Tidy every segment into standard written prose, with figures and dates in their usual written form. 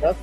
Yep.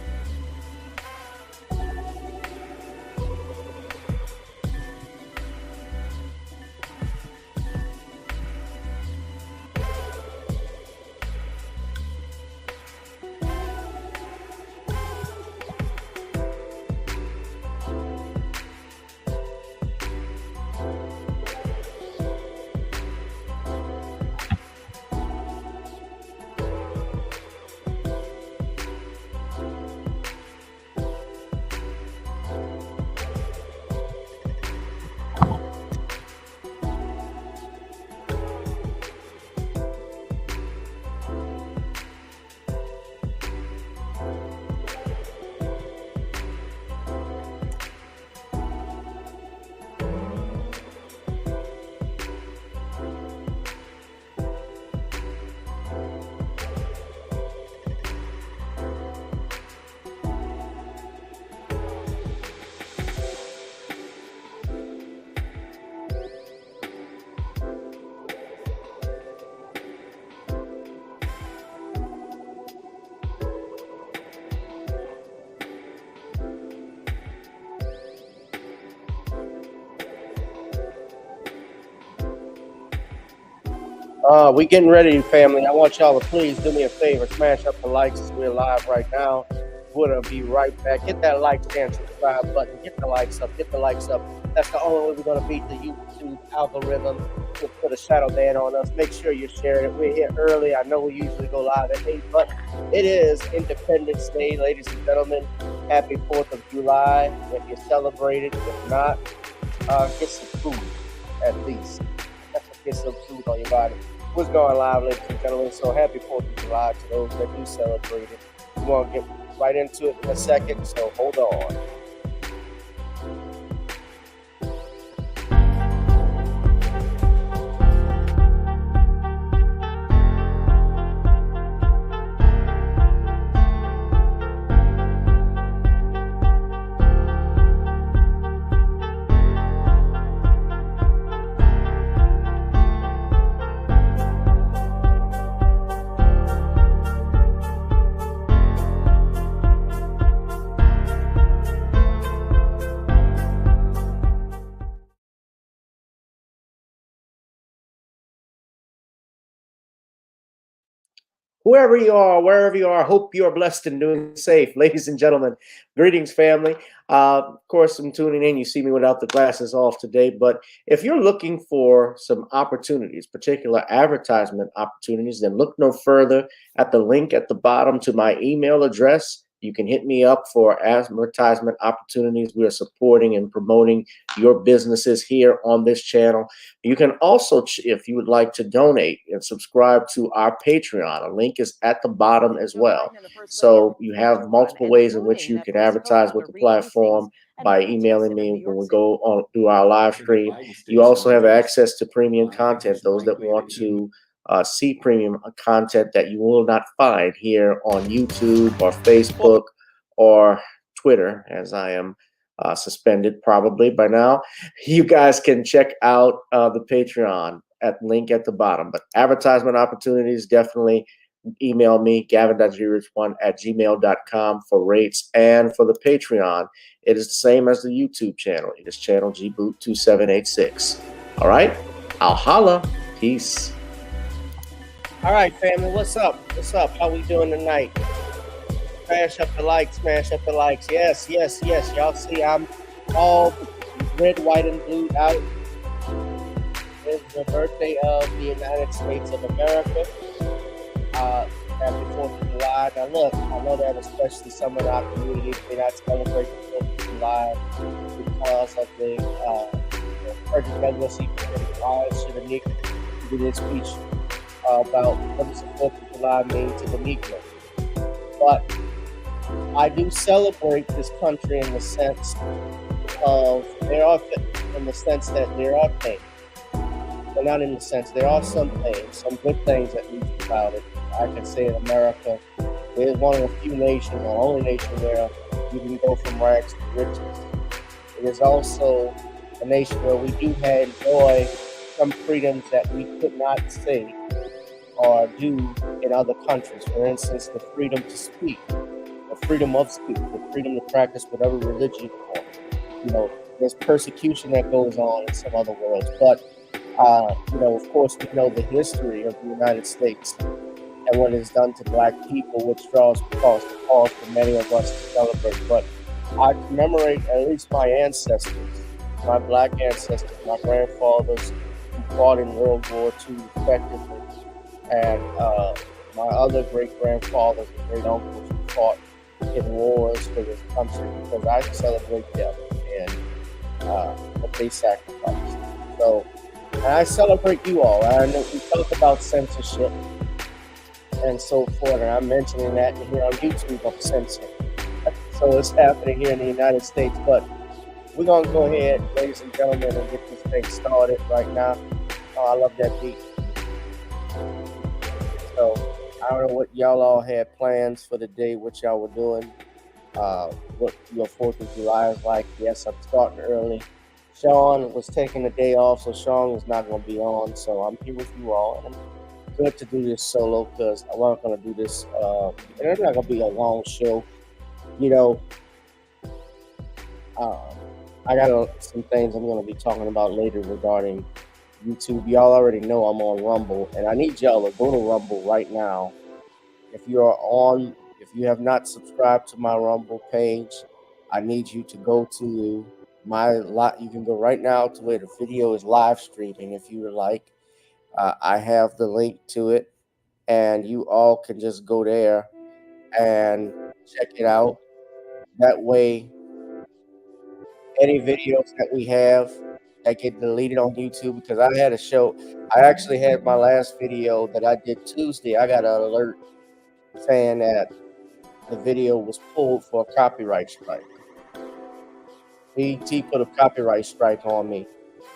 We getting ready, family. I want y'all to please do me a favor. Smash up the likes as we're live right now. We'll be right back. Hit that like and subscribe button. Get the likes up. Get the likes up. That's the only way we're going to beat the YouTube algorithm to put a shadow ban on us. Make sure you share it. We're here early. I know we usually go live at 8, but it is Independence Day, ladies and gentlemen. Happy 4th of July. If you celebrate it, if not, get some food at least. Get some food on your body. What's going live, ladies and gentlemen? So happy 4th of July to those that do celebrate it. We want to get right into it in a second, so hold on. Whoever you are, wherever you are, hope you are blessed and doing safe. Ladies and gentlemen, greetings, family. Of course, I'm tuning in. You see me without the glasses off today. But if you're looking for some opportunities, particular advertisement opportunities, then look no further at the link at the bottom to my email address. You can hit me up for advertisement opportunities. We are supporting and promoting your businesses here on this channel. You can also, if you would like to donate and subscribe to our Patreon, a link is at the bottom as well. So you have multiple ways in which you can advertise with the platform by emailing me when we go on through our live stream. You also have access to premium content, those that want to see premium content that you will not find here on YouTube or Facebook or Twitter, as I am suspended probably by now. You guys can check out the Patreon at link at the bottom. But advertisement opportunities, definitely email me, gavin.grich1@gmail.com for rates. And for the Patreon, it is the same as the YouTube channel. It is channel gboot2786. All right, I'll holla. Peace. All right, family, what's up? What's up? How we doing tonight? Smash up the likes, smash up the likes. Yes, yes, yes. Y'all see I'm all red, white, and blue out. It's the birthday of the United States of America. Happy 4th of July. Now look, I know that especially some of our communities may not celebrate the 4th of July because of the Frederick Douglass should have needed to do this speech about what does the 4th of July mean to the Negro. But I do celebrate this country in the sense of in the sense that there are things, but not in the sense there are some things, some good things at least about it. I can say in America, it is one of the few nations, the only nation where you can go from rags to riches. It is also a nation where we do enjoy some freedoms that we could not say or do in other countries. For instance, the freedom to speak, the freedom of speech, the freedom to practice whatever religion you want. You know, there's persecution that goes on in some other worlds, but of course, we know the history of the United States and what it's done to Black people, which draws cause for many of us to celebrate. But I commemorate at least my ancestors, my Black ancestors, my grandfathers who fought in World War II effectively, and my other great-grandfathers and great-uncles who fought in wars for this country, because I celebrate them and what they sacrificed. So, and I celebrate you all. I know we talk about censorship and so forth, and I'm mentioning that here on YouTube of censorship. So it's happening here in the United States, but we're going to go ahead, ladies and gentlemen, and get this thing started right now. Oh, I love that beat. So I don't know what y'all all had plans for the day, what y'all were doing, what your 4th of July is like. Yes, I'm starting early. Sean was taking the day off, so Sean is not going to be on. So I'm here with you all. And I'm good to do this solo because I'm not going to do this. And it's not going to be a long show. I got some things I'm going to be talking about later regarding YouTube. Y'all already know I'm on Rumble, and I need y'all to go to Rumble right now. If you have not subscribed to my Rumble page, I need you to go to you can go right now to where the video is live streaming if you would like. I have the link to it, and you all can just go there and check it out. That way, any videos that we have that get deleted on YouTube, because I actually had my last video that I did Tuesday. I got an alert saying that the video was pulled for a copyright strike. BET put a copyright strike on me,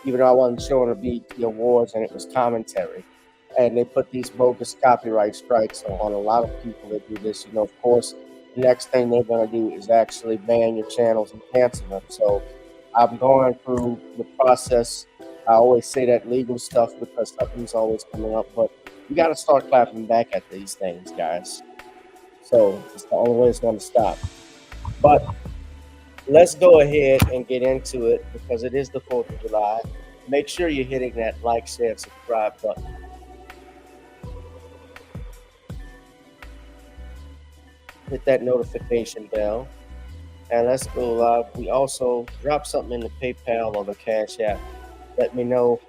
even though I wasn't showing the BET Awards and it was commentary. And they put these bogus copyright strikes on a lot of people that do this. Of course, the next thing they're going to do is actually ban your channels and cancel them. So I'm going through the process. I always say that legal stuff because something's always coming up, but you got to start clapping back at these things, guys. So it's the only way it's going to stop. But let's go ahead and get into it because it is the 4th of July. Make sure you're hitting that like, share, and subscribe button. Hit that notification bell. And let's go live. We also drop something in the PayPal or the Cash App. Let me know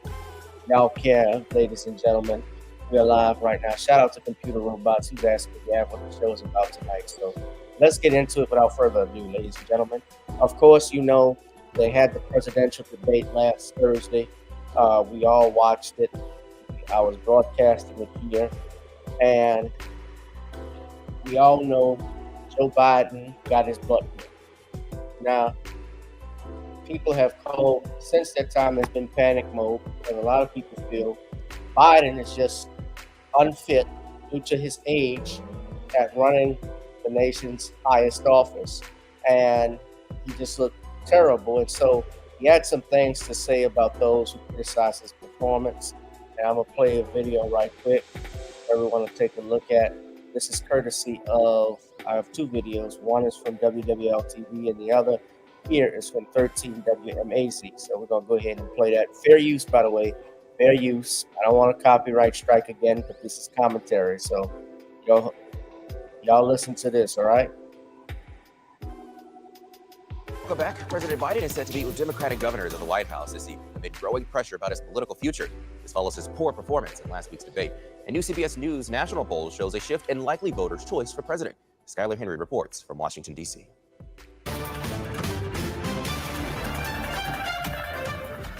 y'all care, ladies and gentlemen. We are live right now. Shout out to Computer Robots who's asking me what the show is about tonight. So let's get into it without further ado, ladies and gentlemen. Of course, they had the presidential debate last Thursday. We all watched it. I was broadcasting it here. And we all know Joe Biden got his butt kicked. Now, people have called, since that time, there's been panic mode, and a lot of people feel Biden is just unfit due to his age at running the nation's highest office. And he just looked terrible. And so he had some things to say about those who criticize his performance. And I'm going to play a video right quick for everyone to take a look at. This is courtesy of, I have two videos. One is from WWL-TV and the other here is from 13 WMAZ. So we're going to go ahead and play that. Fair use, by the way. fair use. I don't want a copyright strike again, but this is commentary. So, y'all listen to this, all right? Welcome back. President Biden is set to meet with Democratic governors at the White House this evening amid growing pressure about his political future. This follows his poor performance in last week's debate. A new CBS News national poll shows a shift in likely voters' choice for president. Skylar Henry reports from Washington, D.C.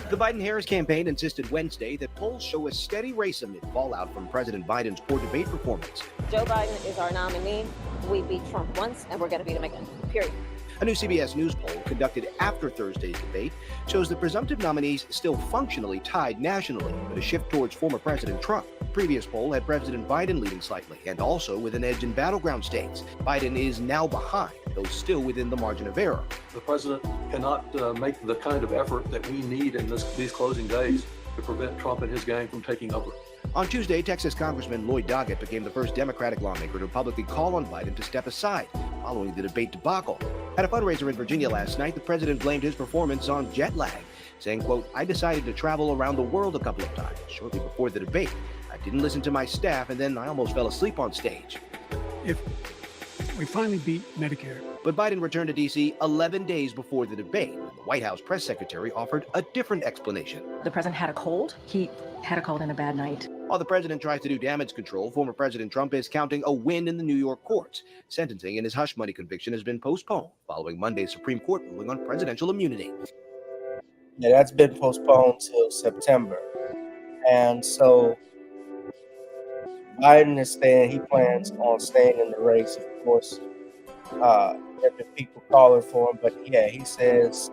The Biden-Harris campaign insisted Wednesday that polls show a steady race amid fallout from President Biden's poor debate performance. Joe Biden is our nominee. We beat Trump once, and we're going to beat him again, period. A new CBS News poll conducted after Thursday's debate shows the presumptive nominees still functionally tied nationally, but a shift towards former President Trump. The previous poll had President Biden leading slightly, and also with an edge in battleground states. Biden is now behind, though still within the margin of error. The president cannot make the kind of effort that we need in these closing days to prevent Trump and his gang from taking over. On Tuesday, Texas Congressman Lloyd Doggett became the first Democratic lawmaker to publicly call on Biden to step aside following the debate debacle. At a fundraiser in Virginia last night, the president blamed his performance on jet lag, saying, quote, "I decided to travel around the world a couple of times shortly before the debate. I didn't listen to my staff, and then I almost fell asleep on stage." If we finally beat Medicare. But Biden returned to D.C. 11 days before the debate. The White House press secretary offered a different explanation. The president had a cold. He had a cold and a bad night. While the president tries to do damage control, former President Trump is counting a win in the New York courts. Sentencing in his hush money conviction has been postponed following Monday's Supreme Court ruling on presidential immunity. Yeah, that's been postponed till September. And so Biden is staying, he plans on staying in the race, of course. There have been people calling for him, but yeah, he says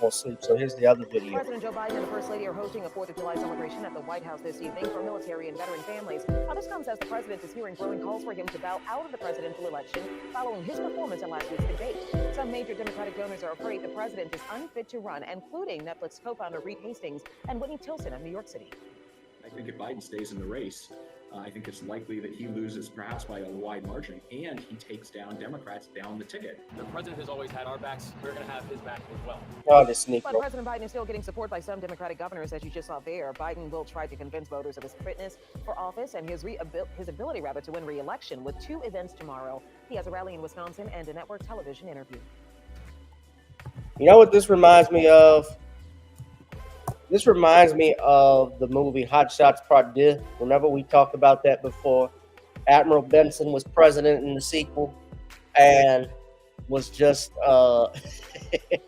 won't sleep. So here's the other video. President Joe Biden and the First Lady are hosting a 4th of July celebration at the White House this evening for military and veteran families. Now, this comes as the president is hearing growing calls for him to bow out of the presidential election following his performance in last week's debate. Some major Democratic donors are afraid the president is unfit to run, including Netflix co-founder Reed Hastings and Whitney Tilson of New York City. I think if Biden stays in the race, I think it's likely that he loses perhaps by a wide margin, and he takes down Democrats down the ticket. The president has always had our backs. We're going to have his back as well. But President Biden is still getting support by some Democratic governors, as you just saw there. Biden will try to convince voters of his fitness for office and his ability to win re-election with 2 events tomorrow. He has a rally in Wisconsin and a network television interview. You know what this reminds me of? This reminds me of the movie Hot Shots Part 2. Remember we talked about that before? Admiral Benson was president in the sequel and was just it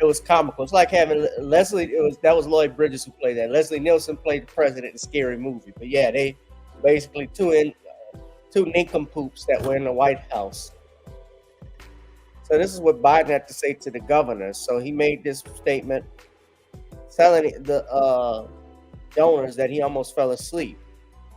was comical. It's like having that was Lloyd Bridges who played that. Leslie Nielsen played the president in Scary Movie. But yeah, they basically two nincompoops that were in the White House. So this is what Biden had to say to the governors. So he made this statement telling the donors that he almost fell asleep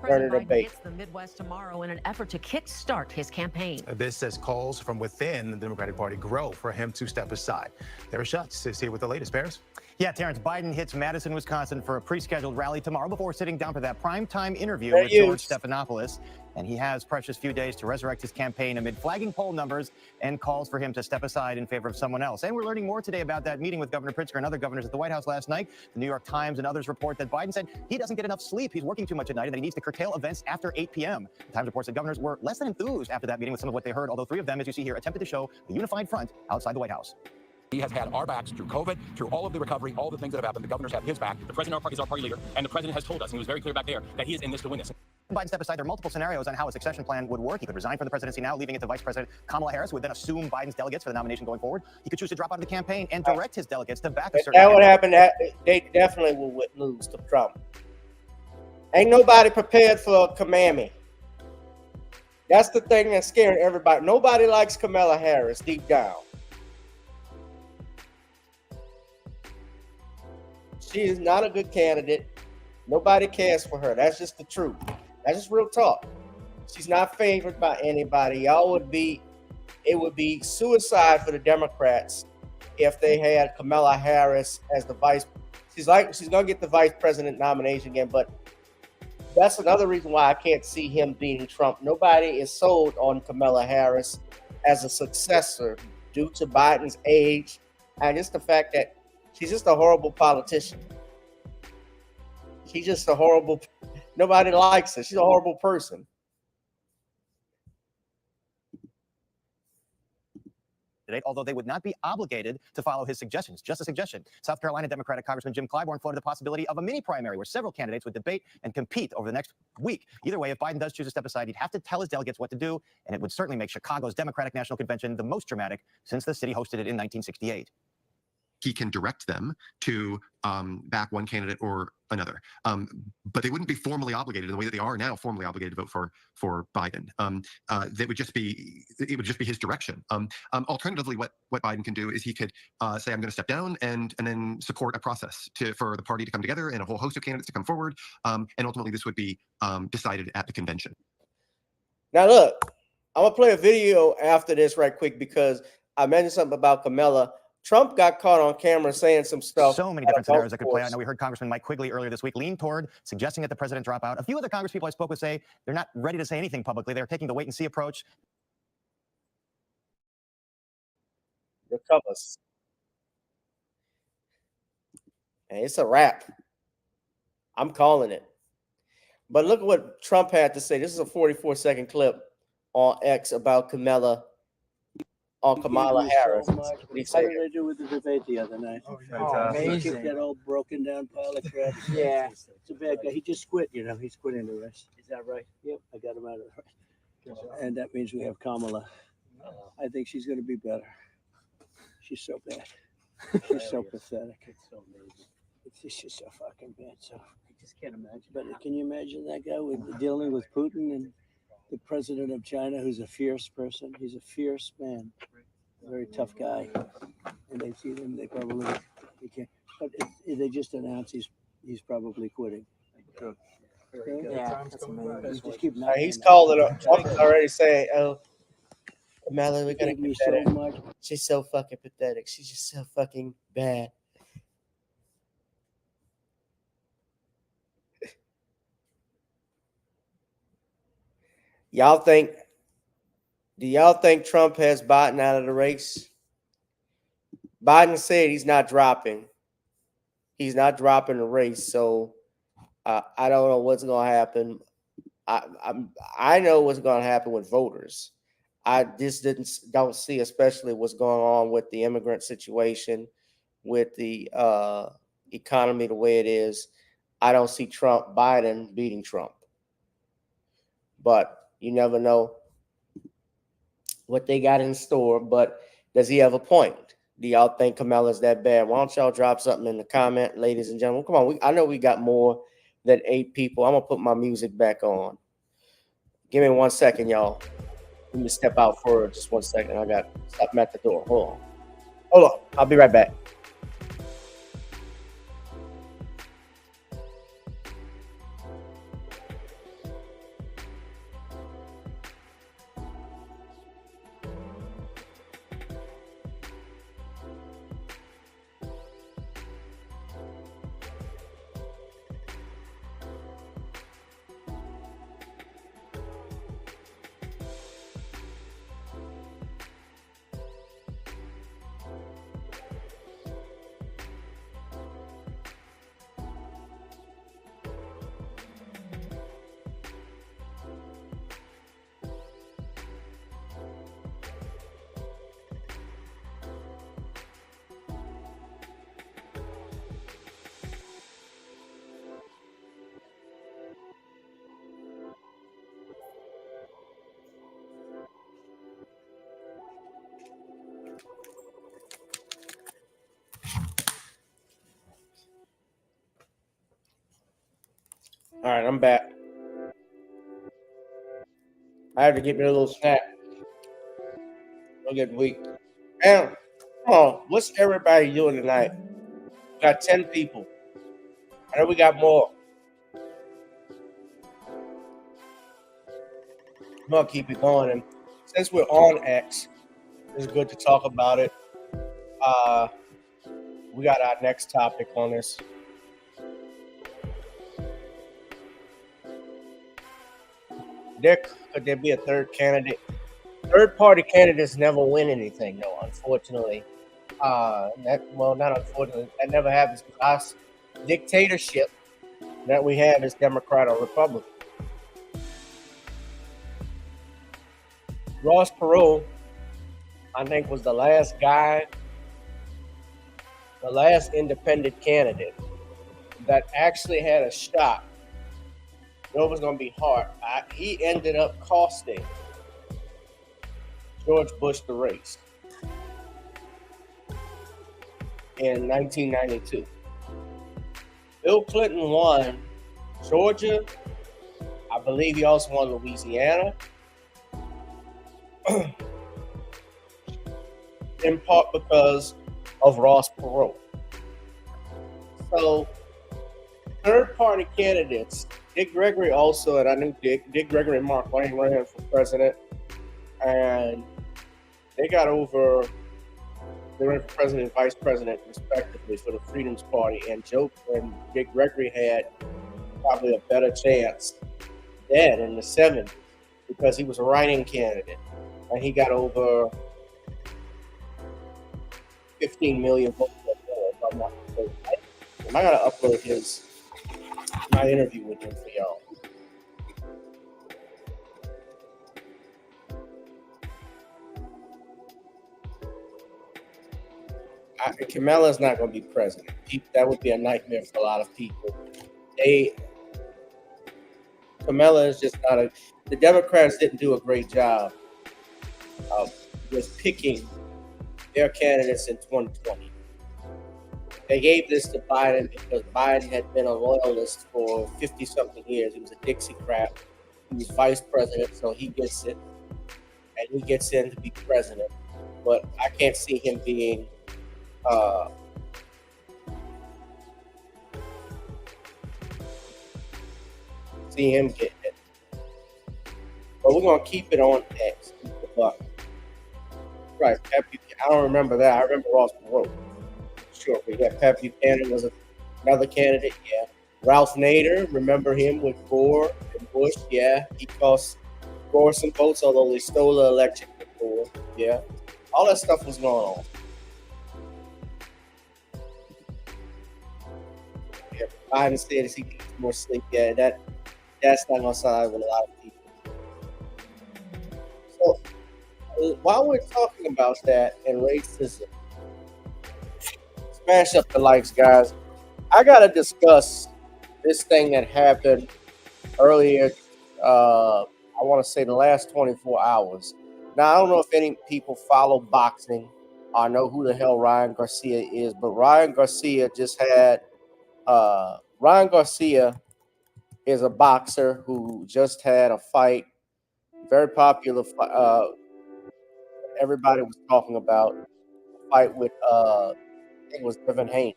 during the debate. Hits the Midwest tomorrow in an effort to kickstart his campaign. This as calls from within the Democratic Party grow for him to step aside. There are shots to see with the latest, Paris. Yeah, Terrence, Biden hits Madison, Wisconsin for a pre-scheduled rally tomorrow before sitting down for that primetime interview with George Stephanopoulos. And he has precious few days to resurrect his campaign amid flagging poll numbers and calls for him to step aside in favor of someone else. And we're learning more today about that meeting with Governor Pritzker and other governors at the White House last night. The New York Times and others report that Biden said he doesn't get enough sleep. He's working too much at night and that he needs to curtail events after 8 p.m. The Times reports that governors were less than enthused after that meeting with some of what they heard, although 3 of them, as you see here, attempted to show a unified front outside the White House. He has had our backs through COVID, through all of the recovery, all the things that have happened. The governors have his back. The president is our party leader, and the president has told us, and he was very clear back there, that he is in this to win this. Biden step aside, there are multiple scenarios on how a succession plan would work. He could resign from the presidency now, leaving it to Vice President Kamala Harris, who would then assume Biden's delegates for the nomination going forward. He could choose to drop out of the campaign and direct his delegates to back a certain. That would happen. They definitely will lose to Trump. Ain't nobody prepared for Kamami. That's the thing that's scaring everybody. Nobody likes Kamala Harris deep down. She is not a good candidate. Nobody cares for her. That's just the truth. That's just real talk. She's not favored by anybody. It would be suicide for the Democrats if they had Kamala Harris as the vice. She's gonna get the vice president nomination again, but that's another reason why I can't see him beating Trump. Nobody is sold on Kamala Harris as a successor due to Biden's age and just the fact that she's just a horrible politician. She's just a horrible. Nobody likes her. She's a horrible person. Although they would not be obligated to follow his suggestions. Just a suggestion. South Carolina Democratic Congressman Jim Clyburn floated the possibility of a mini primary where several candidates would debate and compete over the next week. Either way, if Biden does choose to step aside, he'd have to tell his delegates what to do, and it would certainly make Chicago's Democratic National Convention the most dramatic since the city hosted it in 1968. He can direct them to back one candidate or another, but they wouldn't be formally obligated in the way that they are now formally obligated to vote for Biden. It would just be his direction. Alternatively, what Biden can do is he could say, "I'm going to step down," and then support a process for the party to come together and a whole host of candidates to come forward, and ultimately this would be decided at the convention. Now look, I'm gonna play a video after this right quick because I mentioned something about Kamala. Trump got caught on camera saying some stuff. So many different scenarios that could play out. I know we heard Congressman Mike Quigley earlier this week lean toward suggesting that the president drop out. A few other congresspeople I spoke with say they're not ready to say anything publicly. They're taking the wait and see approach. The covers. And it's a wrap. I'm calling it. But look at what Trump had to say. This is a 44-second clip on X about Kamala Harris. What did I do with the debate the other night? Amazing. That old broken down pile of crap. Yeah. It's a bad guy. He just quit, He's quitting the race. Is that right? Yep, I got him out of the race. And that means we have Kamala. I think she's going to be better. She's so bad. She's so pathetic. It's so amazing. It's just so fucking bad. So I just can't imagine. But can you imagine that guy dealing with Putin and the president of China, who's a fierce person? He's a fierce man, a very tough guy. And they see him, they can't. But they just announced he's probably quitting. Good. Very good. Yeah, just keep he's called it up. Trump's already saying, "Oh, Kamala, we're gonna get so much. She's so fucking pathetic. She's just so fucking bad." Do y'all think Trump has Biden out of the race? Biden said he's not dropping. He's not dropping the race. So I don't know what's going to happen. I know what's going to happen with voters. I just don't see, especially what's going on with the immigrant situation, with the economy the way it is. I don't see Biden beating Trump. But you never know what they got in store. But does he have a point? Do y'all think Kamala's that bad? Why don't y'all drop something in the comment, ladies and gentlemen? Come on. I know we got more than 8 people. I'm going to put my music back on. Give me 1 second, y'all. Let me step out for just 1 second. I got something at the door. Hold on. I'll be right back. All right, I'm back. I had to get me a little snack. I'll get weak. And come on, what's everybody doing tonight? We got 10 people. I know we got more. I'm gonna keep it going. And since we're on X, it's good to talk about it. We got our next topic on this. Could there be a third candidate? Third-party candidates never win anything, though, unfortunately. Not unfortunately. That never happens because dictatorship that we have is Democrat or Republican. Ross Perot, I think, was the last independent candidate that actually had a shot. It was going to be hard. He ended up costing George Bush the race in 1992. Bill Clinton won Georgia. I believe he also won Louisiana. In part because of Ross Perot. So, third-party candidates, Dick Gregory also, and I knew Dick Gregory and Mark Lane ran for president, and they ran for president and vice president, respectively, for the Freedom's Party, and Dick Gregory had probably a better chance then in the 70s because he was a write-in candidate, and he got over 15 million votes. If I'm not mistaken. I gotta upload my interview with him for y'all. Kamala's not going to be president. That would be a nightmare for a lot of people. Kamala is just not the Democrats didn't do a great job of just picking their candidates in 2020. They gave this to Biden because Biden had been a loyalist for 50-something years. He was a Dixiecrat. He was vice president, so he gets it. And he gets in to be president. But I can't see him being getting it. But we're going to keep it on X. Right. I don't remember that. I remember Ross Perot. Sure. But yeah, Pat Buchanan was another candidate. Yeah. Ralph Nader, remember him with Gore and Bush? Yeah. He cost Gore some votes, although they stole the election with Gore. Yeah. All that stuff was going on. Yeah. Biden said he needs more sleep. Yeah, that's not going to side with a lot of people. So, while we're talking about that and racism, smash up the likes, guys. I got to discuss this thing that happened earlier. I want to say the last 24 hours. Now, I don't know if any people follow boxing or know who the hell Ryan Garcia is, but Ryan Garcia is a boxer who just had a fight, very popular everybody was talking about a fight with I think it was Devin Haney.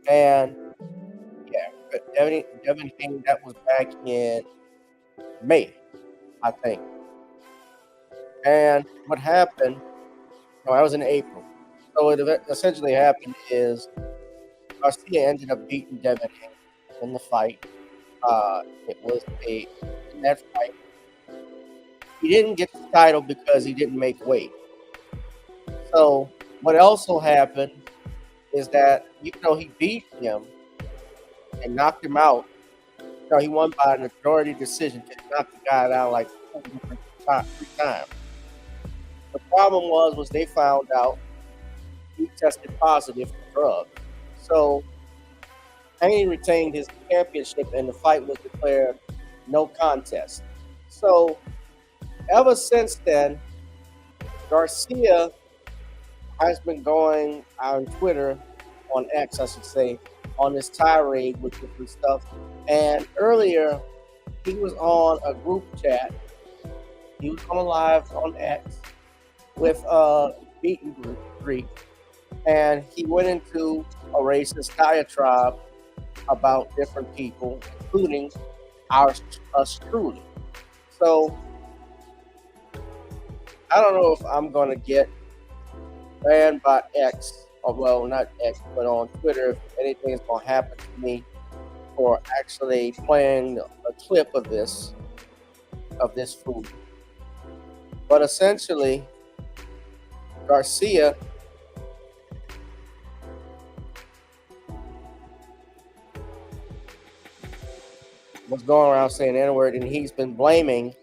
And yeah, Devin Haney, that was back in May, I think. And what happened, no, that was in April. So what essentially happened is Garcia ended up beating Devin Haney in the fight. It was in that fight. He didn't get the title because he didn't make weight. So what also happened is that even though he beat him and knocked him out, he won by a majority decision. He knocked the guy down like 3 times. The problem was they found out he tested positive for drugs. So Haney retained his championship and the fight was declared no contest. So ever since then, Garcia has been going on Twitter, on X, I should say, on this tirade with different stuff. And earlier, he was on a group chat. He was on a live on X with Beaten Greek. And he went into a racist diatribe about different people, including us truly. So I don't know if I'm going to get banned by X, or well, not X, but on Twitter, if anything is going to happen to me for actually playing a clip of this food. But essentially, Garcia was going around saying the N-word, and he's been blaming.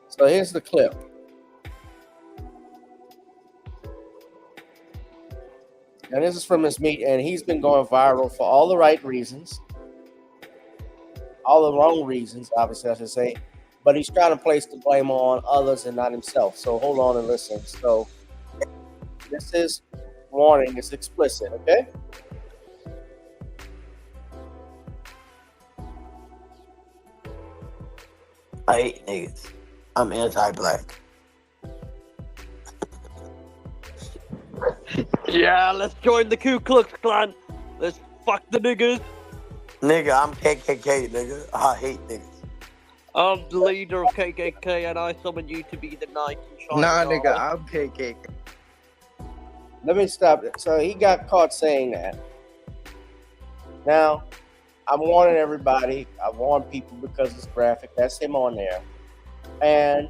So here's the clip. And this is from his meet, and he's been going viral for all the right reasons. All the wrong reasons, obviously, I should say. But he's trying to place the blame on others and not himself. So hold on and listen. So this is warning. It's explicit, okay? I hate niggas. I'm anti-black. Yeah, let's join the Ku Klux Klan. Let's fuck the niggas. Nigga, I'm KKK, nigga. I hate niggas. I'm the leader of KKK, and I summon you to be the knight in shining Nah, armor. nigga, I'm KKK. Let me stop it. So he got caught saying that. Now, I'm warning everybody. I warn people because it's graphic. That's him on there. And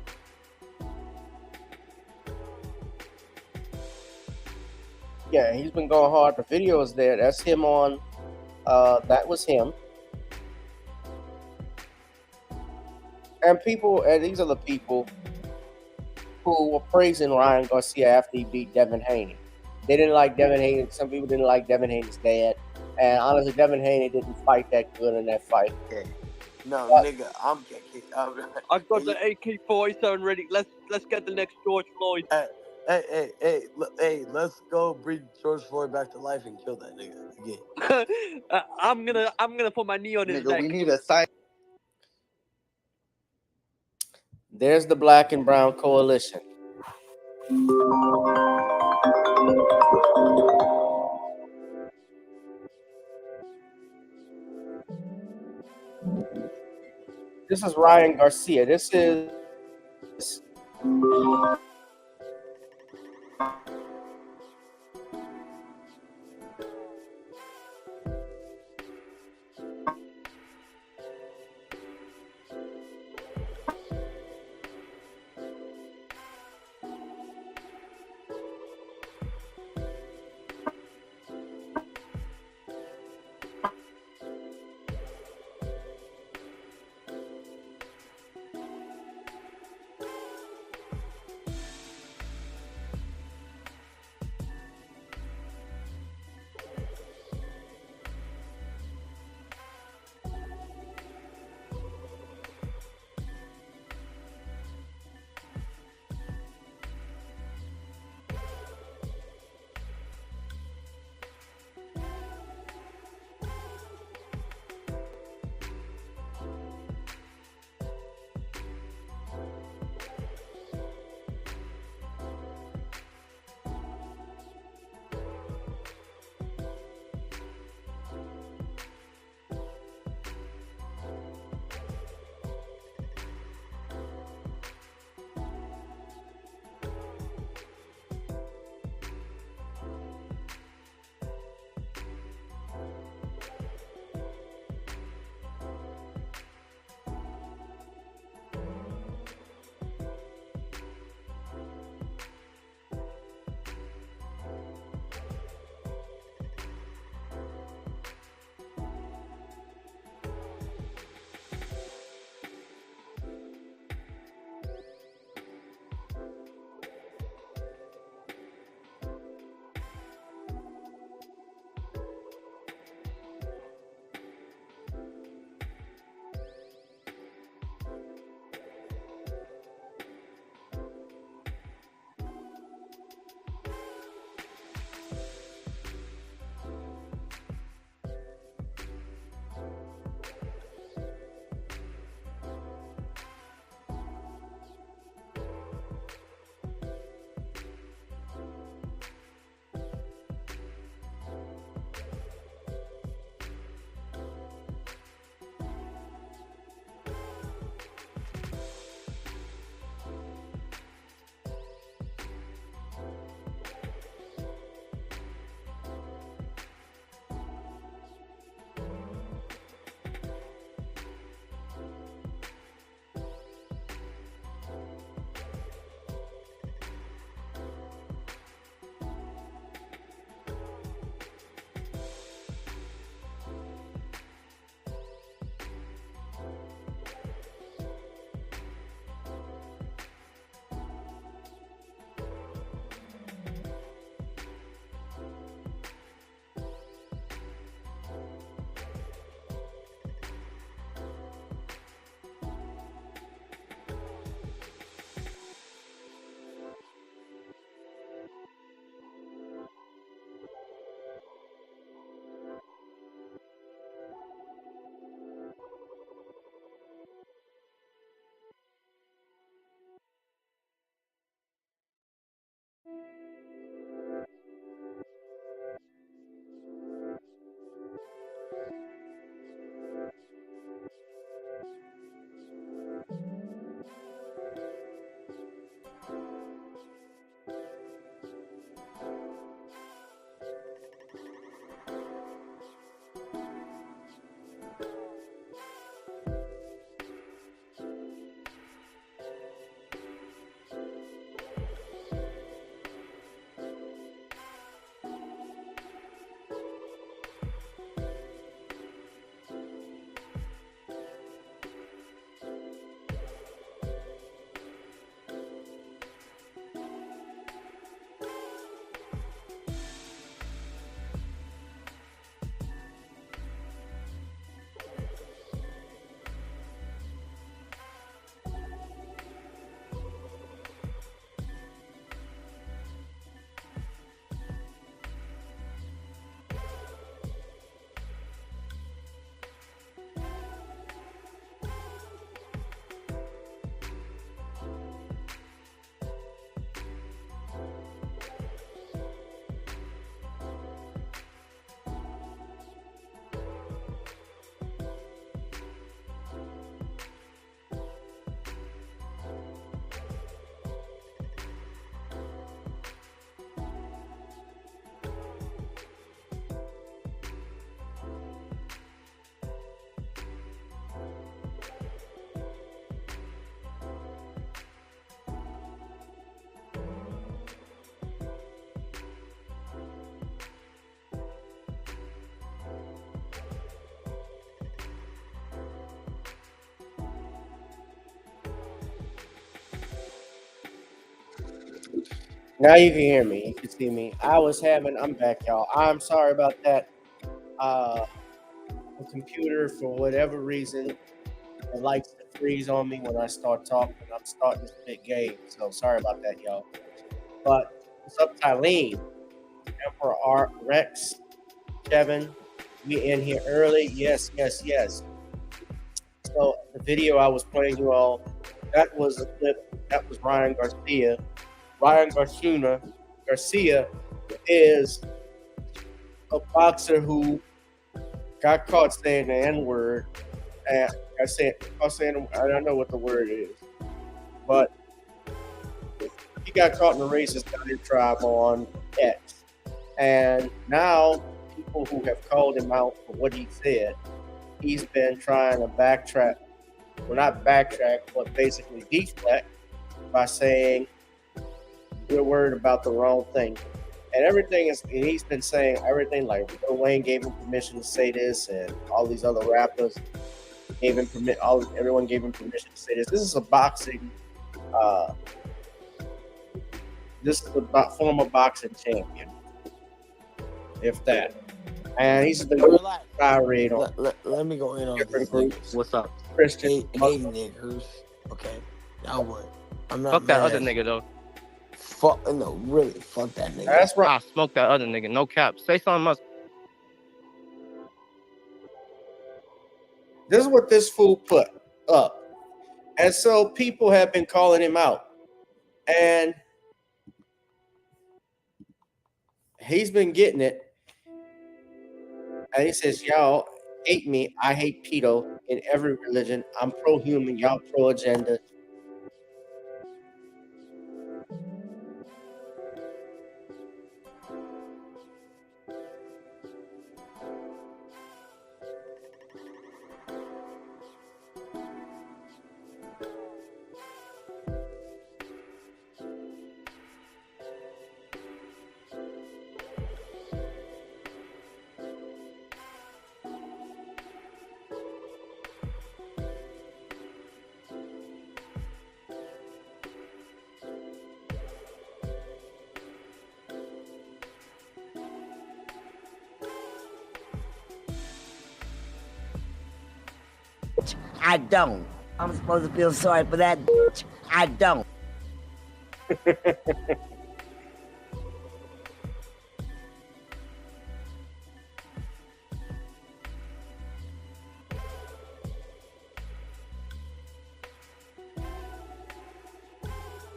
yeah, he's been going hard. The video is there. That's him on. That was him. And people, and these are the people who were praising Ryan Garcia after he beat Devin Haney. They didn't like Devin Haney. Some people didn't like Devin Haney's dad. And honestly, Devin Haney didn't fight that good in that fight. No, nigga, I'm KKK. I've got the AK-47 ready. Let's get the next George Floyd. Hey, let's go bring George Floyd back to life and kill that nigga again. I'm gonna put my knee on his Nigga, neck. we need a sign. There's the Black and Brown Coalition. This is Ryan Garcia. This is Now you can hear me. You can see me. I'm back, y'all. I'm sorry about that. The computer, for whatever reason, it likes to freeze on me when I start talking. I'm starting to spit game. So sorry about that, y'all. But what's up, Tylene? Emperor Art, Rex, Kevin? We in here early. Yes. So the video I was playing you all, that was a clip. That was Ryan Garcia. Ryan Garcia is a boxer who got caught saying the N-word. And I don't know what the word is, but he got caught in a racist diatribe on X. And now people who have called him out for what he said, he's been trying to backtrack. Well, not backtrack, but basically deflect by saying we're worried about the wrong thing. And he's been saying everything like Lil Wayne gave him permission to say this, and all these other rappers gave him everyone gave him permission to say this. This is a boxing, this is a former boxing champion, if that. And he's been tirade on. Let me go in on different this. groups. What's up? Christian, Hey niggers. Okay. Now what? I'm not Fuck that mad. other nigga though. Fuck that nigga. That's right. I smoke that other nigga. No cap. Say something else. This is what this fool put up. And so people have been calling him out. And he's been getting it. And he says, y'all hate me. I hate pedo in every religion. I'm pro-human. Y'all pro-agenda. I don't. I'm supposed to feel sorry for that. I don't.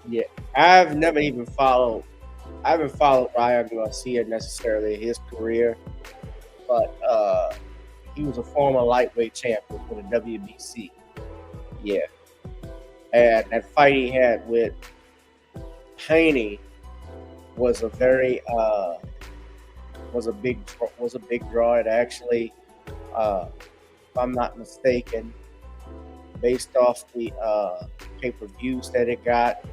Yeah, I haven't followed Ryan Garcia necessarily his career, but he was a former lightweight champion for the WBC. Yeah, and that fight he had with Haney was a very was a big draw. It actually, if I'm not mistaken, based off the pay-per-views that it got,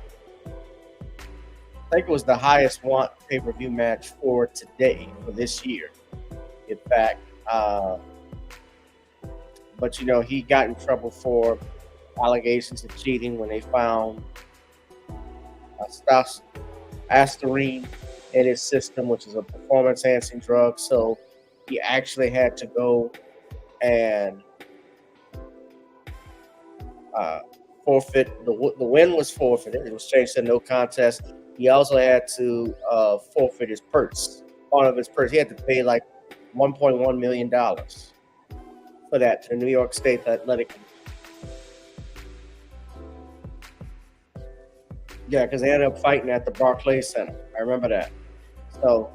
I think it was the highest want pay-per-view match for today, for this year. In fact, but he got in trouble for allegations of cheating when they found Astarine in his system, which is a performance-enhancing drug. So he actually had to go and forfeit. The win was forfeited. It was changed to no contest. He also had to forfeit his purse, part of his purse. He had to pay like $1.1 million for that to the New York State Athletic. Yeah, because they ended up fighting at the Barclays Center. I remember that. So,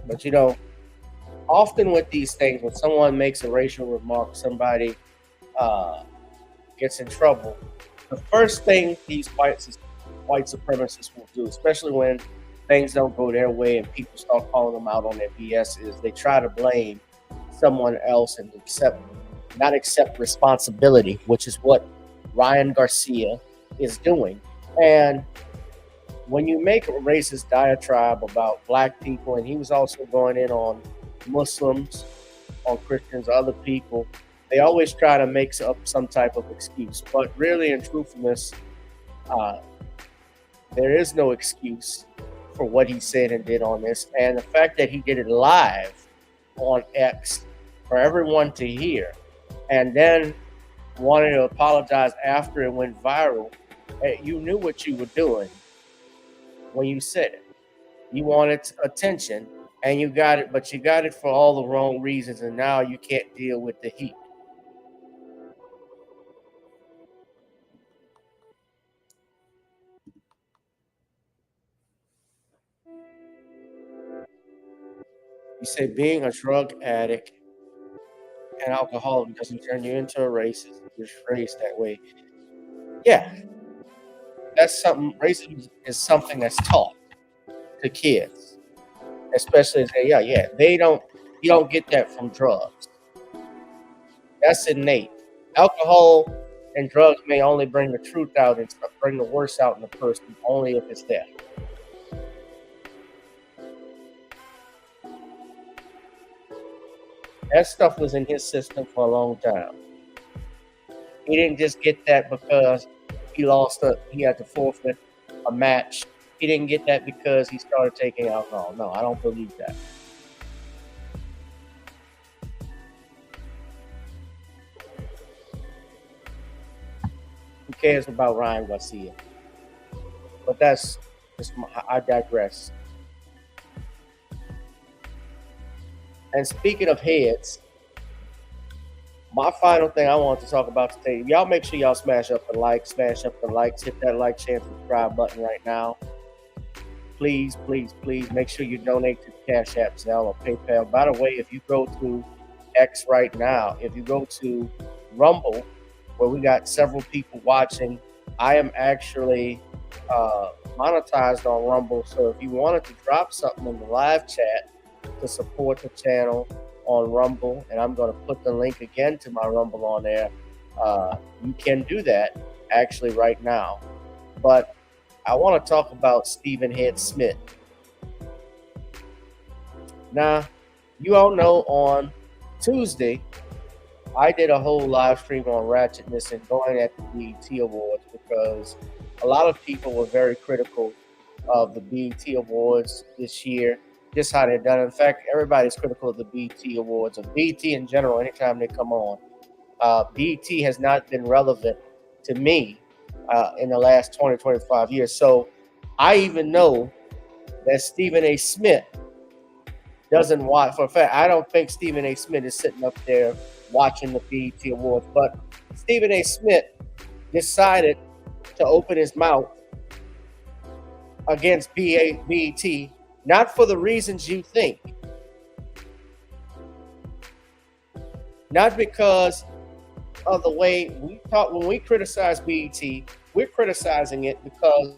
but often with these things, when someone makes a racial remark, somebody gets in trouble, the first thing these white supremacists will do, especially when things don't go their way and people start calling them out on their BS, is they try to blame someone else and not accept responsibility, which is what Ryan Garcia is doing. And when you make a racist diatribe about black people, and he was also going in on Muslims, on Christians, other people, They always try to make up some type of excuse, but really, in truthfulness, there is no excuse for what he said and did on this. And the fact that he did it live on X for everyone to hear, and then wanted to apologize after it went viral, you knew what you were doing when you said it. You wanted attention, and you got it, but you got it for all the wrong reasons, and now you can't deal with the heat. You say being a drug addict and alcoholic doesn't turn you into a racist. You're raised that way. Yeah, that's something. Racism is something that's taught to kids, especially as they don't. You don't get that from drugs. That's innate. Alcohol and drugs may only bring the truth out and bring the worst out in the person, only if it's there. That stuff was in his system for a long time. He didn't just get that because he had to forfeit a match. He didn't get that because he started taking alcohol. No, I don't believe that. Who cares about Ryan Garcia? But that's just I digress. And speaking of heads, my final thing I want to talk about today, y'all make sure y'all smash up the likes, hit that like, share, subscribe button right now. Please, please, please make sure you donate to the Cash App, Zelle, or PayPal. By the way, if you go to X right now, if you go to Rumble, where we got several people watching, I am actually monetized on Rumble. So if you wanted to drop something in the live chat to support the channel on Rumble, and I'm going to put the link again to my Rumble on there, you can do that actually right now. But I want to talk about Stephen Head Smith. Now, you all know on Tuesday, I did a whole live stream on ratchetness and going at the BET Awards because a lot of people were very critical of the BET Awards this year, just how they're done. In fact, everybody's critical of the BET Awards, of BET in general, anytime they come on. BET has not been relevant to me in the last 20, 25 years. So I even know that Stephen A. Smith doesn't watch. For a fact, I don't think Stephen A. Smith is sitting up there watching the BET Awards. But Stephen A. Smith decided to open his mouth against BET, not for the reasons you think. Not because of the way we talk. When we criticize BET, we're criticizing it because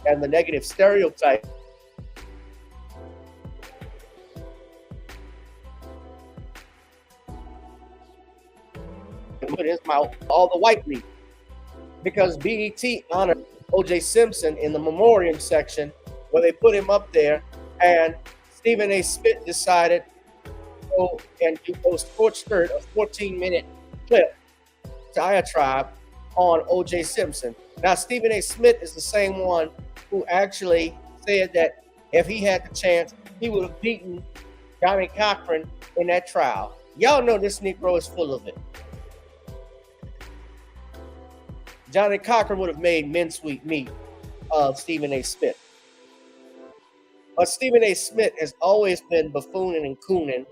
and the negative stereotype put his mouth all the white people, because BET honored OJSimpson in the memoriam section where they put him up there, and Stephen A. Smith decided to go and do a scorched earth, a 14-minute clip diatribe on OJSimpson. Now, Stephen A. Smith is the same one who actually said that if he had the chance, he would have beaten Johnny Cochran in that trial. Y'all know this Negro is full of it. Johnny Cochran would have made mincemeat meat of Stephen A. Smith. But Stephen A. Smith has always been buffooning and cooning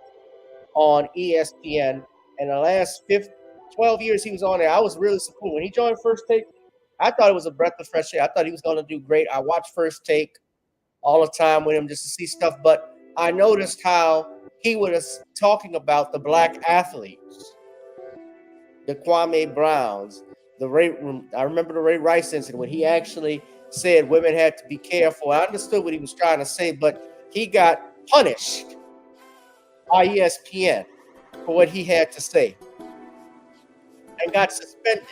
on ESPN. And the last 12 years he was on there, I was really supportive. When he joined First Take, I thought it was a breath of fresh air. I thought he was going to do great. I watched First Take all the time with him just to see stuff. But I noticed how he was talking about the black athletes, the Kwame Browns, I remember the Ray Rice incident when he actually said women had to be careful. I understood what he was trying to say, but he got punished by ESPN for what he had to say and got suspended.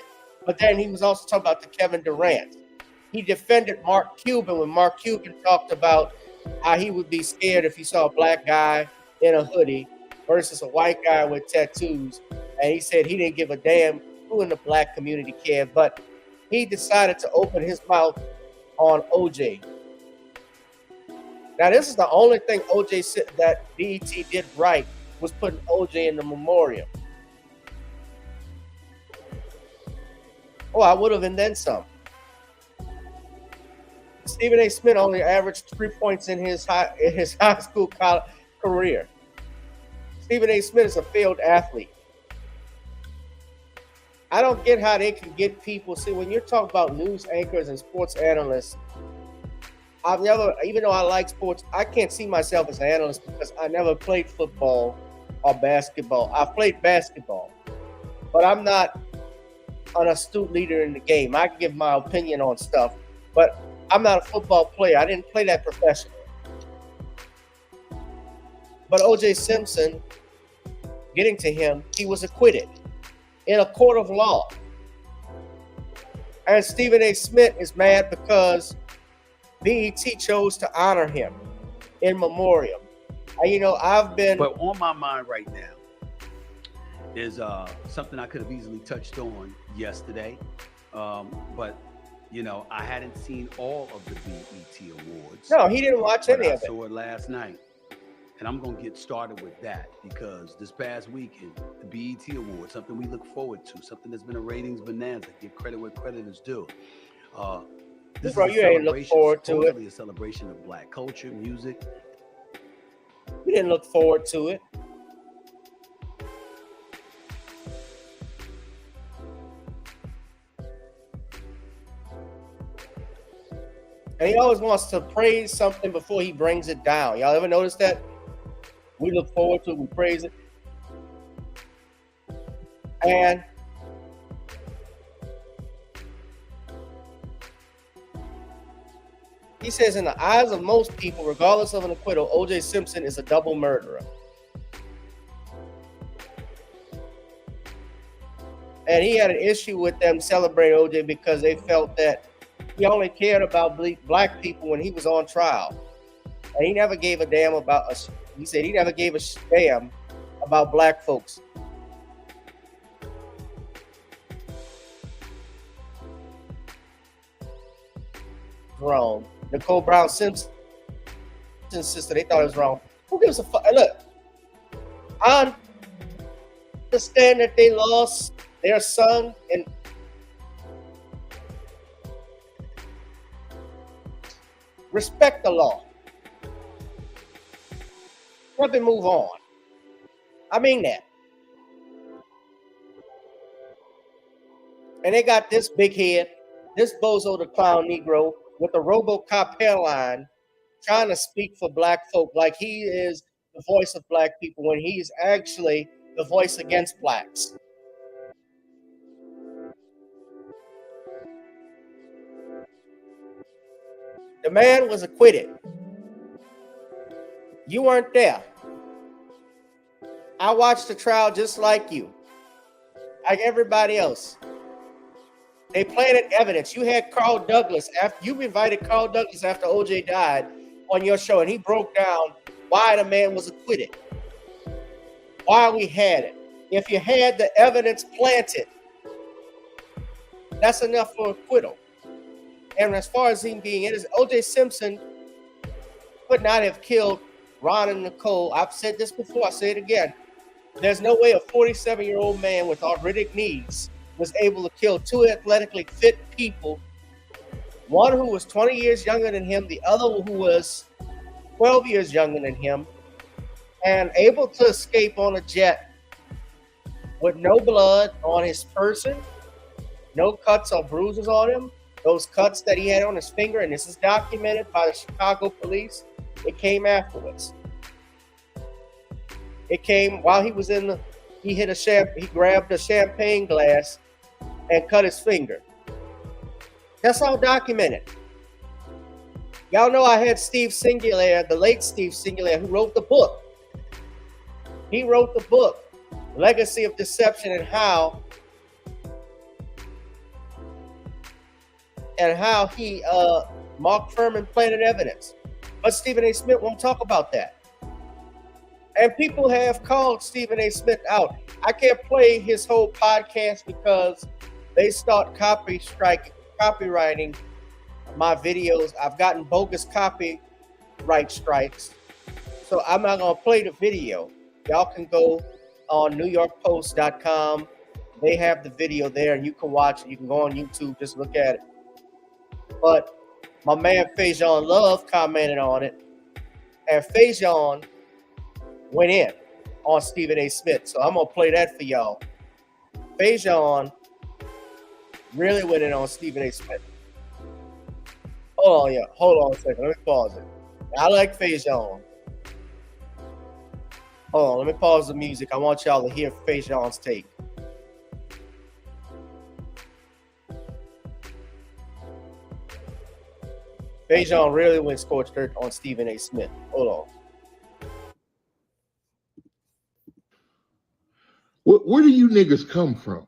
But then he was also talking about the Kevin Durant. He defended Mark Cuban when Mark Cuban talked about how he would be scared if he saw a black guy in a hoodie versus a white guy with tattoos. And he said he didn't give a damn who in the black community cared, but he decided to open his mouth on OJ. Now, this is the only thing that BET did right, was putting OJ in the memoriam. Oh, I would have, and then some. Stephen A. Smith only averaged 3 points in his high school career. Stephen A. Smith is a failed athlete. I don't get how they can get people. See, when you're talking about news anchors and sports analysts, I've never, even though I like sports, I can't see myself as an analyst because I never played football or basketball. I played basketball, but I'm not an astute leader in the game. I can give my opinion on stuff, but I'm not a football player. I didn't play that professionally. But OJSimpson, getting to him, he was acquitted in a court of law. And Stephen A. Smith is mad because BET chose to honor him in memoriam. And, I've been... But on my mind right now is something I could have easily touched on yesterday. But, I hadn't seen all of the BET Awards. No, he didn't watch any of it. I saw it last night. And I'm going to get started with that because this past weekend, the BET Awards, something we look forward to, something that's been a ratings bonanza. Give credit where credit is due. This Bro, is you ain't look forward to it. A celebration of black culture, music. We didn't look forward to it. And he always wants to praise something before he brings it down. Y'all ever notice that? We look forward to it, we praise it. And he says, in the eyes of most people, regardless of an acquittal, OJSimpson is a double murderer. And he had an issue with them celebrating OJ because they felt that he only cared about black people when he was on trial. And he never gave a damn about us. He said he never gave a damn about black folks. Wrong. Nicole Brown Simpson's sister, they thought it was wrong. Who gives a fuck? Look, I understand that they lost their son, and respect the law. Let them move on. I mean that. And they got this big head, this bozo the clown Negro with the RoboCop hairline trying to speak for black folk like he is the voice of black people when he's actually the voice against blacks. The man was acquitted. You weren't there. I watched the trial just like you, like everybody else. They planted evidence. You had Carl Douglas after you invited Carl Douglas after OJ died on your show, and he broke down why the man was acquitted, why we had it. If you had the evidence planted, that's enough for acquittal. And as far as him being in, OJSimpson could not have killed Ron and Nicole. I've said this before, I'll say it again. There's no way a 47-year-old man with arthritic knees was able to kill two athletically fit people, one who was 20 years younger than him, the other who was 12 years younger than him, and able to escape on a jet with no blood on his person, no cuts or bruises on him. Those cuts that he had on his finger, and this is documented by the Chicago police, it came afterwards. It came while he was he grabbed a champagne glass and cut his finger. That's all documented. Y'all know I had Steve Singular, the late Steve Singular, who wrote the book. He wrote the book, Legacy of Deception, and how he, Mark Furman, planted evidence. But Stephen A. Smith won't talk about that. And people have called Stephen A. Smith out. I can't play his whole podcast because they start copywriting my videos. I've gotten bogus copyright strikes. So I'm not going to play the video. Y'all can go on NewYorkPost.com. They have the video there, and you can watch it. You can go on YouTube, just look at it. But my man Fajon Love commented on it, and Fajon went in on Stephen A. Smith. So I'm going to play that for y'all. Fajon really went in on Stephen A. Smith. Hold on a second. Let me pause it. I like Fajon. Hold on, let me pause the music. I want y'all to hear Fajon's take. Fajon really went scorched earth on Stephen A. Smith. Hold on. Where do you niggas come from?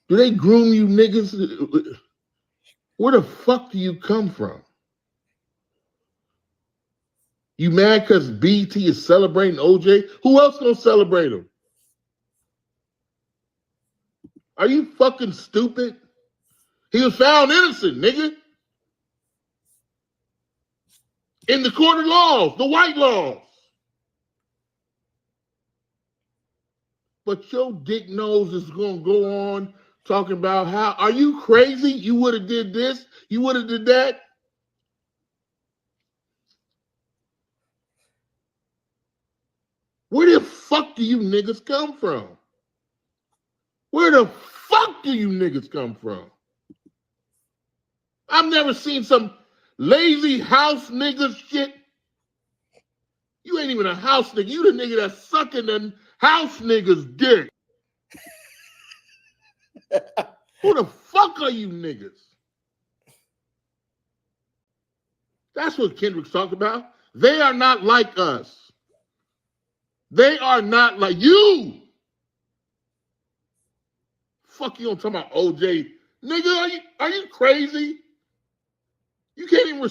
Do they groom you niggas? Where the fuck do you come from? You mad because BT is celebrating OJ? Who else gonna celebrate him? Are you fucking stupid? He was found innocent, nigga. In the court of laws, the white laws. But your dick nose is gonna go on talking about how, are you crazy? You would have did this, you would have did that. Where the fuck do you niggas come from? Where the fuck do you niggas come from? I've never seen some lazy house nigga shit. You ain't even a house nigga. You the nigga that's sucking the house niggas' dick. Who the fuck are you niggas? That's what Kendrick's talking about. They are not like us. They are not like you. Fuck you, I'm talking about OJ. Nigga, are you crazy? You can't even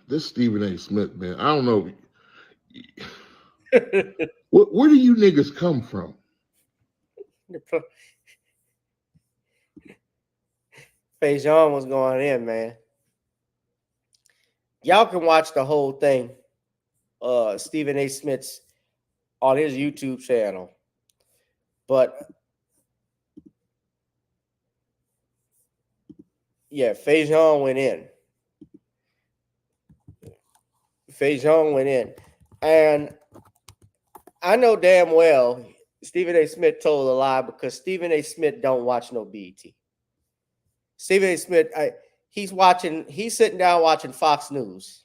this Stephen A. Smith, man. I don't know. Where do you niggas come from? Fajon was going in, man. Y'all can watch the whole thing. Stephen A. Smith's on his YouTube channel. But yeah, Fajon went in. Fajon went in. And I know damn well Stephen A. Smith told a lie because Stephen A. Smith don't watch no BET. Stephen A. Smith, he's sitting down watching Fox News.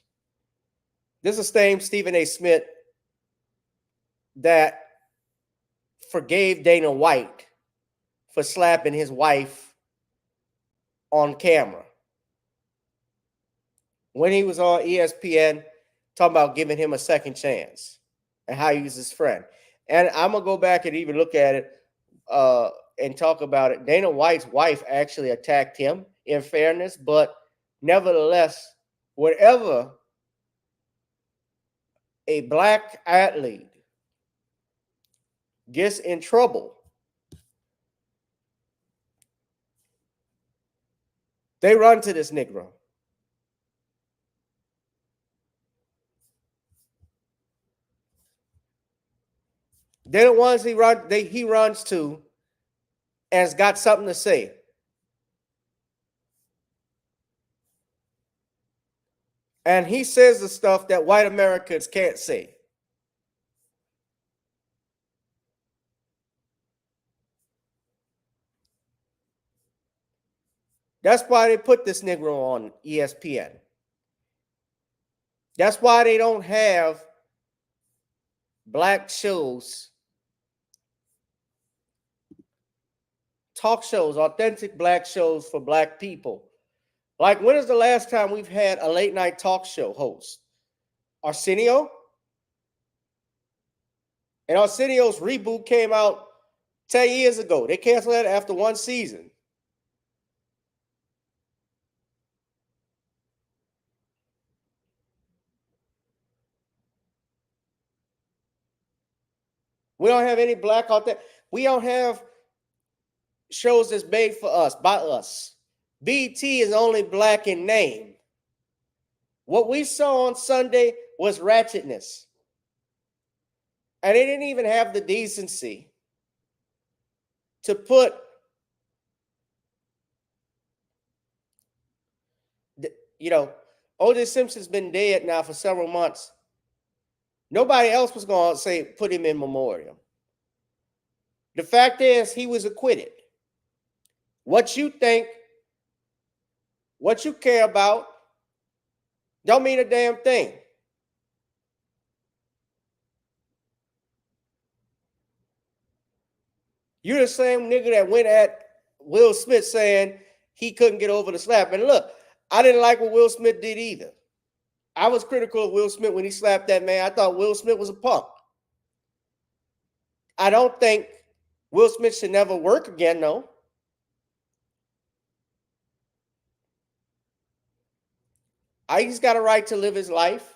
This is the same Stephen A. Smith that forgave Dana White for slapping his wife on camera. When he was on ESPN, talking about giving him a second chance and how he was his friend. And I'm going to go back and even look at it and talk about it. Dana White's wife actually attacked him, in fairness, but nevertheless, wherever a black athlete gets in trouble, they run to this Negro. They're the ones he runs to and has got something to say. And he says the stuff that white Americans can't say. That's why they put this Negro on ESPN. That's why they don't have black shows, talk shows, authentic black shows for black people. Like, when is the last time we've had a late night talk show host? Arsenio? And Arsenio's reboot came out 10 years ago. They canceled that after one season. We don't have any black authentic. We don't have shows that's made for us, by us. BT is only black in name. What we saw on Sunday was ratchetness. And they didn't even have the decency to put, you know, OJ Simpson's been dead now for several months. Nobody else was going to say put him in memoriam. The fact is, he was acquitted. What you think, what you care about, don't mean a damn thing. You're the same nigga that went at Will Smith saying he couldn't get over the slap. And look, I didn't like what Will Smith did either. I was critical of Will Smith when he slapped that man. I thought Will Smith was a punk. I don't think Will Smith should never work again, though. He's got a right to live his life.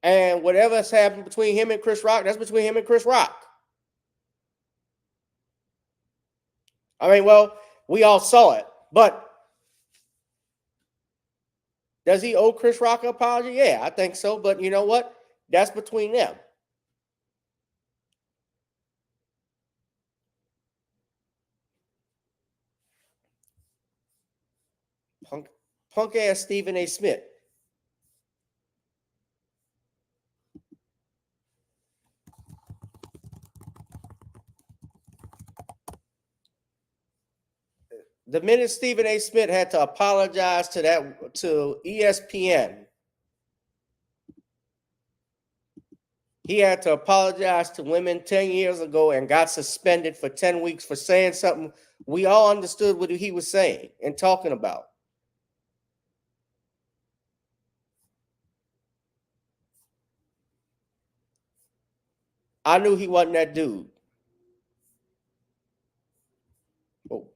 And whatever's happened between him and Chris Rock, that's between him and Chris Rock. I mean, well, we all saw it. But does he owe Chris Rock an apology? Yeah, I think so. But you know what? That's between them. Punk ass Stephen A. Smith. The minute Stephen A. Smith had to apologize to ESPN, he had to apologize to women 10 years ago and got suspended for 10 weeks for saying something we all understood what he was saying and talking about. I knew he wasn't that dude. Oh.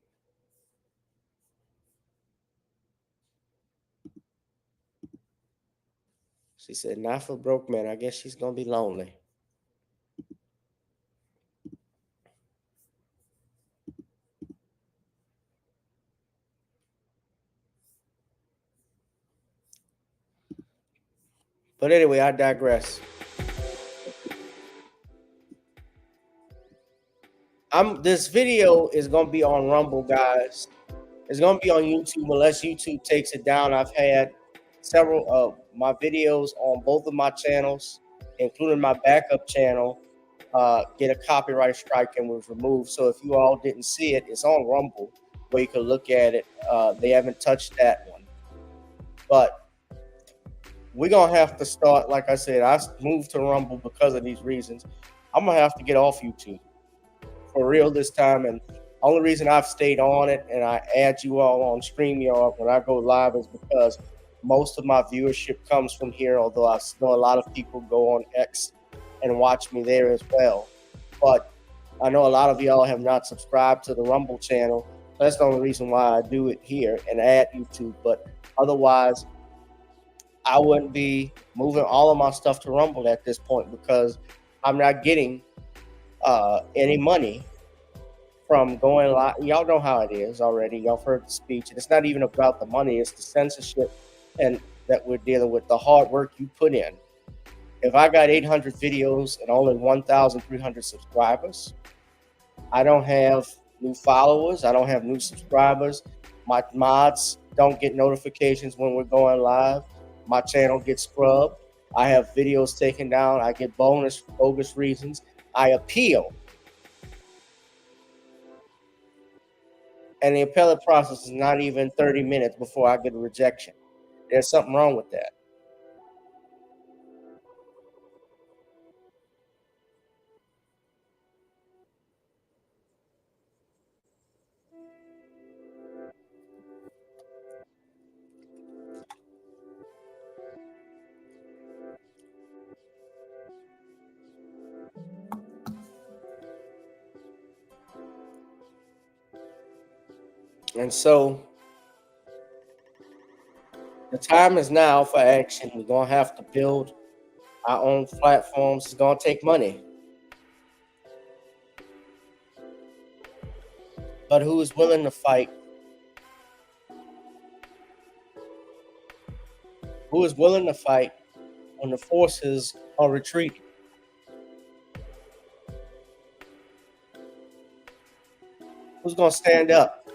She said, not for broke men. I guess she's going to be lonely. But anyway, I digress. This video is going to be on Rumble, guys. It's going to be on YouTube unless YouTube takes it down. I've had several of my videos on both of my channels, including my backup channel, get a copyright strike and was removed. So if you all didn't see it, it's on Rumble where you can look at it. They haven't touched that one. But we're going to have to start, like I said, I moved to Rumble because of these reasons. I'm going to have to get off YouTube for real this time. And only reason I've stayed on it and I add you all on StreamYard when I go live is because most of my viewership comes from here, although I know a lot of people go on X and watch me there as well. But I know a lot of y'all have not subscribed to the Rumble channel. That's the only reason why I do it here and add YouTube. But otherwise, I wouldn't be moving all of my stuff to Rumble at this point because I'm not getting any money from going live. Y'all know how it is already. Y'all heard the speech. And it's not even about the money. It's the censorship and that we're dealing with, the hard work you put in. If I got 800 videos and only 1,300 subscribers, I don't have new followers. I don't have new subscribers. My mods don't get notifications when we're going live. My channel gets scrubbed. I have videos taken down. I get bonus for bogus reasons. I appeal. And the appellate process is not even 30 minutes before I get a rejection. There's something wrong with that. And so the time is now for action. We're going to have to build our own platforms. It's going to take money. but who is willing to fight? Who is willing to fight when the forces are retreating? Who's going to stand up?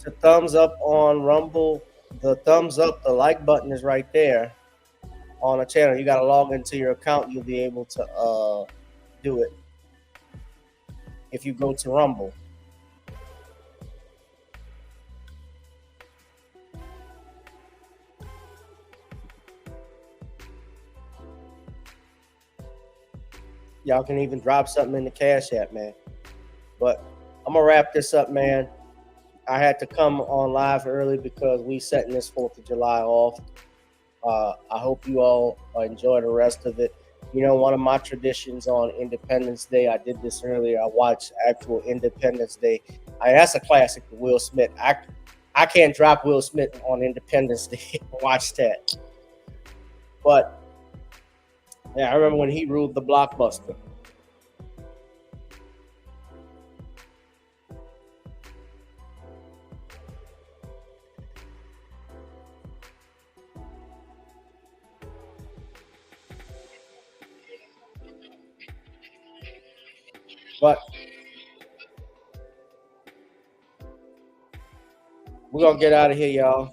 The thumbs up on Rumble, the thumbs up, the like button is right there on the channel. You got to log into your account. You'll be able to do it if you go to Rumble. Y'all can even drop something in the Cash App, man. But I'm going to wrap this up, man. I had to come on live early because we setting this 4th of July off. I hope you all enjoy the rest of it. You know, one of my traditions on Independence Day, I did this earlier. I watched actual Independence Day. That's a classic for Will Smith. I can't drop Will Smith on Independence Day. Watch that. But yeah, I remember when he ruled the Blockbuster. But we're going to get out of here, y'all.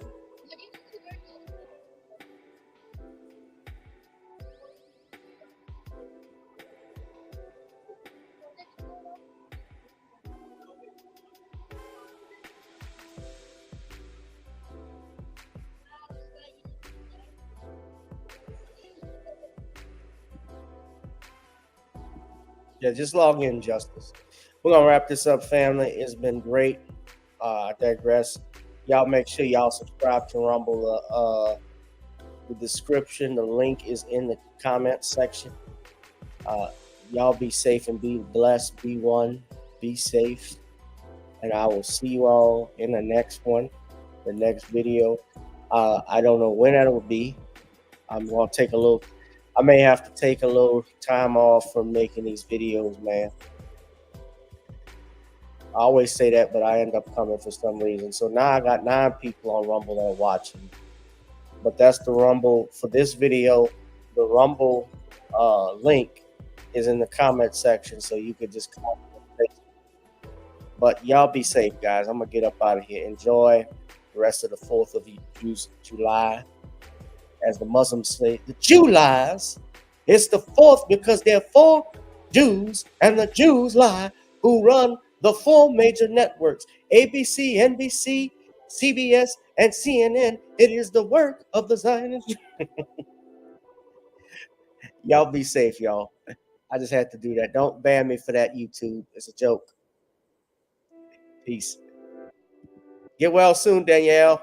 Yeah, just log in, Justice. We're going to wrap this up, family. It's been great. I digress. Y'all make sure y'all subscribe to Rumble. The description, the link is in the comment section. Y'all be safe and be blessed. Be one. Be safe. And I will see you all in the next one, the next video. I don't know when that will be. I'm going to take a little... I may have to take a little time off from making these videos, man. I always say that, but I end up coming for some reason. So now I got 9 people on Rumble that are watching. But that's the Rumble for this video. The Rumble link is in the comment section, so you could just comment. But y'all be safe, guys. I'm going to get up out of here. Enjoy the rest of the 4th of July. As the Muslims say, the Julies. It's the 4th because there are 4 Jews, and the Jews lie, who run the 4 major networks, ABC, NBC, CBS, and CNN. It is the work of the Zionists. Y'all be safe, y'all. I just had to do that. Don't ban me for that, YouTube. It's a joke. Peace. Get well soon, Danielle.